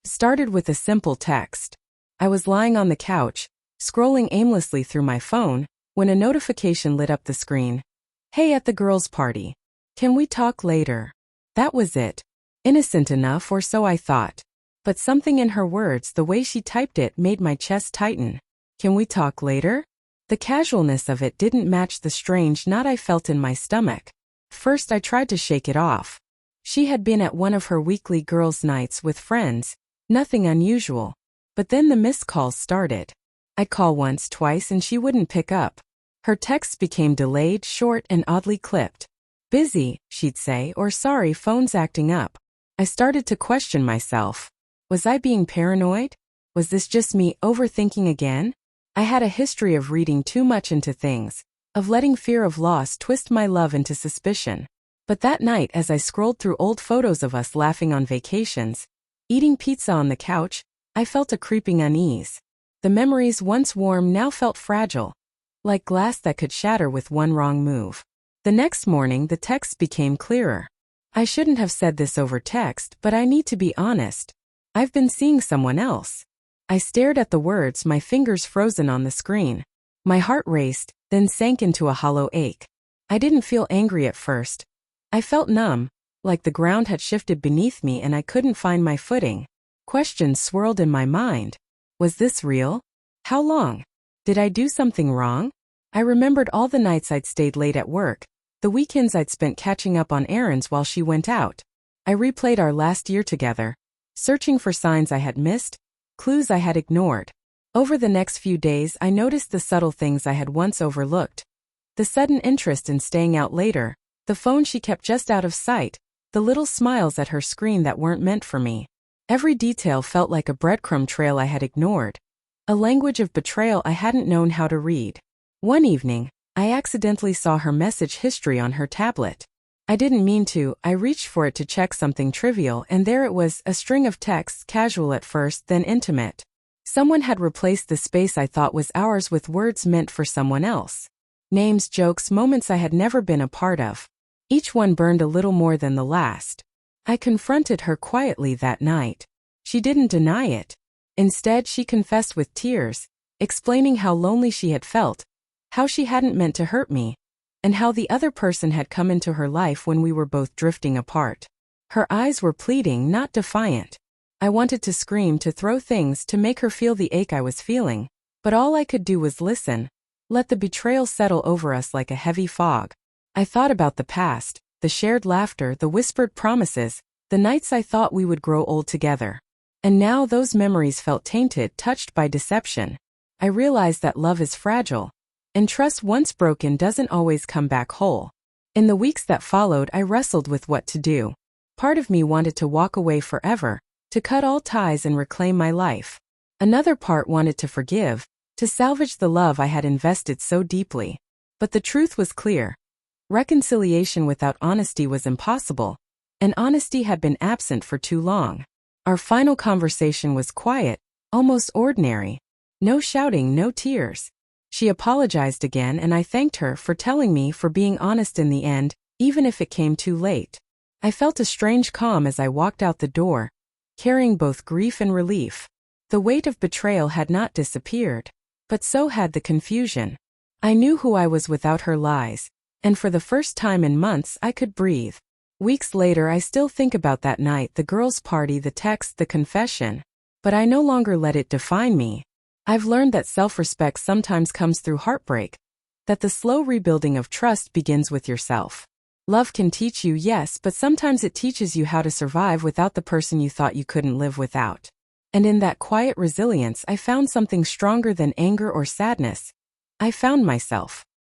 Started with a simple text. I was lying on the couch, scrolling aimlessly through my phone, when a notification lit up the screen. "Hey, at the girls' party. Can we talk later?" That was it. Innocent enough, or so I thought. But something in her words, the way she typed it, made my chest tighten. Can we talk later? The casualness of it didn't match the strange knot I felt in my stomach. First I tried to shake it off. She had been at one of her weekly girls' nights with friends, nothing unusual. But then the missed calls started. I'd call once, twice, and she wouldn't pick up. Her texts became delayed, short, and oddly clipped. "Busy," she'd say, or "Sorry, phone's acting up." I started to question myself. Was I being paranoid? Was this just me overthinking again? I had a history of reading too much into things, of letting fear of loss twist my love into suspicion. But that night, as I scrolled through old photos of us laughing on vacations, eating pizza on the couch, I felt a creeping unease. The memories, once warm, now felt fragile, like glass that could shatter with one wrong move. The next morning, the text became clearer. "I shouldn't have said this over text, but I need to be honest. I've been seeing someone else." I stared at the words, my fingers frozen on the screen. My heart raced, then sank into a hollow ache. I didn't feel angry at first. I felt numb, like the ground had shifted beneath me and I couldn't find my footing. Questions swirled in my mind. Was this real? How long? Did I do something wrong? I remembered all the nights I'd stayed late at work, the weekends I'd spent catching up on errands while she went out. I replayed our last year together, searching for signs I had missed, clues I had ignored. Over the next few days, I noticed the subtle things I had once overlooked. The sudden interest in staying out later, the phone she kept just out of sight, the little smiles at her screen that weren't meant for me. Every detail felt like a breadcrumb trail I had ignored, a language of betrayal I hadn't known how to read. One evening, I accidentally saw her message history on her tablet. I didn't mean to. I reached for it to check something trivial, and there it was, a string of texts, casual at first, then intimate. Someone had replaced the space I thought was ours with words meant for someone else. Names, jokes, moments I had never been a part of. Each one burned a little more than the last. I confronted her quietly that night. She didn't deny it. Instead, she confessed with tears, explaining how lonely she had felt, how she hadn't meant to hurt me, and how the other person had come into her life when we were both drifting apart. Her eyes were pleading, not defiant. I wanted to scream, to throw things, to make her feel the ache I was feeling, but all I could do was listen, let the betrayal settle over us like a heavy fog. I thought about the past, the shared laughter, the whispered promises, the nights I thought we would grow old together. And now those memories felt tainted, touched by deception. I realized that love is fragile, and trust once broken doesn't always come back whole. In the weeks that followed, I wrestled with what to do. Part of me wanted to walk away forever, to cut all ties and reclaim my life. Another part wanted to forgive, to salvage the love I had invested so deeply. But the truth was clear. Reconciliation without honesty was impossible, and honesty had been absent for too long. Our final conversation was quiet, almost ordinary. No shouting, no tears. She apologized again, and I thanked her for telling me, for being honest in the end, even if it came too late. I felt a strange calm as I walked out the door, carrying both grief and relief. The weight of betrayal had not disappeared, but so had the confusion. I knew who I was without her lies, and for the first time in months I could breathe. Weeks later, I still think about that night, the girls' party, the text, the confession. But I no longer let it define me. I've learned that self-respect sometimes comes through heartbreak, that the slow rebuilding of trust begins with yourself. Love can teach you, yes, but sometimes it teaches you how to survive without the person you thought you couldn't live without. And in that quiet resilience, I found something stronger than anger or sadness. I found myself.